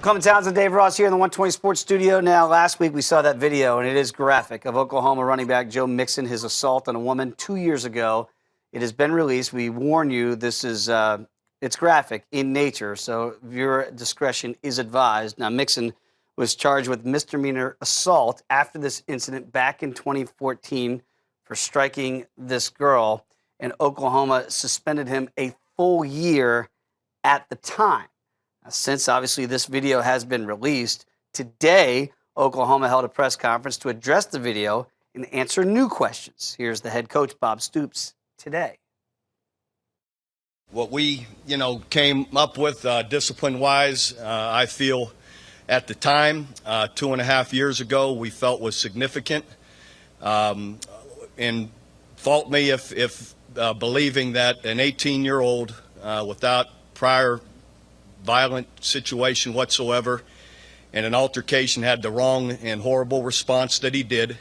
Clement Townsend, Dave Ross here in the 120 Sports Studio. Now, last week we saw that video, and it is graphic, of Oklahoma running back Joe Mixon, his assault on a woman 2 years ago. It has been released. We warn you, this is it's graphic in nature, so viewer discretion is advised. Now, Mixon was charged with misdemeanor assault after this incident back in 2014 for striking this girl, and Oklahoma suspended him a full year at the time. Since, obviously, this video has been released, today, Oklahoma held a press conference to address the video and answer new questions. Here's the head coach, Bob Stoops, today. What we, came up with discipline-wise, I feel at the time, 2.5 years ago, we felt was significant. And fault me if believing that an 18-year-old without prior violent situation whatsoever and an altercation had the wrong and horrible response that he did,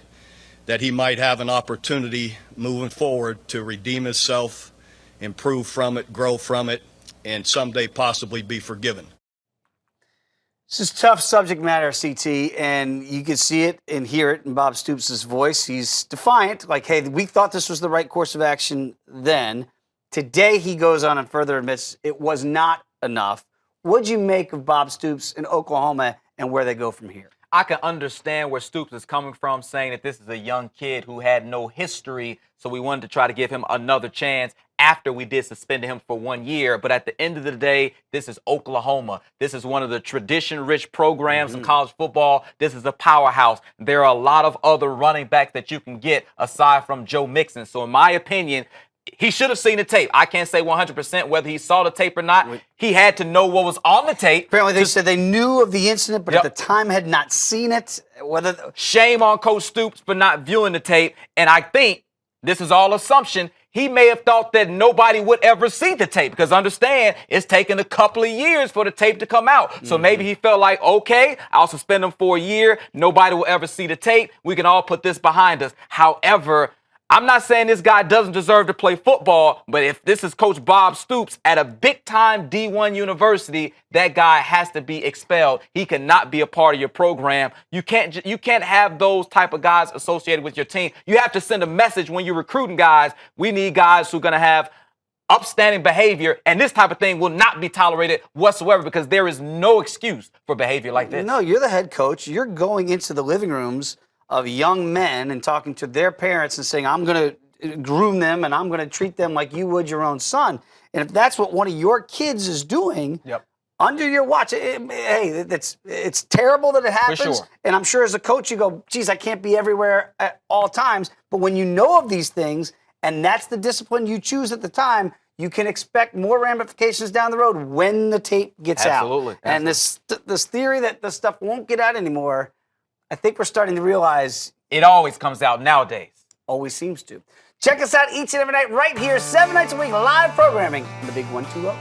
that he might have an opportunity moving forward to redeem himself, improve from it, grow from it, and someday possibly be forgiven. This is tough subject matter, CT, and you can see it and hear it in Bob Stoops' voice. He's defiant, like, hey, we thought this was the right course of action then. Today he goes on and further admits it was not enough. What'd you make of Bob Stoops in Oklahoma and where they go from here? I can understand where Stoops is coming from, saying that this is a young kid who had no history, so we wanted to try to give him another chance after we did suspend him for 1 year. But at the end of the day, this is Oklahoma. This is one of the tradition-rich programs in college football. This is a powerhouse. There are a lot of other running backs that you can get aside from Joe Mixon. So in my opinion, he should have seen the tape. I can't say 100% whether he saw the tape or not. He had to know what was on the tape. Apparently they said they knew of the incident, but at the time had not seen it. Shame on Coach Stoops for not viewing the tape. And I think, this is all assumption, he may have thought that nobody would ever see the tape, because understand, it's taken a couple of years for the tape to come out. So maybe he felt like, okay, I'll suspend him for a year. Nobody will ever see the tape. We can all put this behind us. However, I'm not saying this guy doesn't deserve to play football, but if this is Coach Bob Stoops at a big-time D1 university, that guy has to be expelled. He cannot be a part of your program. You can't have those type of guys associated with your team. You have to send a message when you're recruiting guys. We need guys who are going to have upstanding behavior, and this type of thing will not be tolerated whatsoever, because there is no excuse for behavior like this. No, you're the head coach. You're going into the living rooms of young men and talking to their parents and saying, I'm going to groom them and I'm going to treat them like you would your own son. And if that's what one of your kids is doing under your watch, hey, it's terrible that it happens. For sure. And I'm sure as a coach you go, geez, I can't be everywhere at all times. But when you know of these things and that's the discipline you choose at the time, you can expect more ramifications down the road when the tape gets out. Absolutely. And this theory that the stuff won't get out anymore, I think we're starting to realize it always comes out nowadays. Always seems to. Check us out each and every night right here, 7 nights a week, live programming on the Big 120.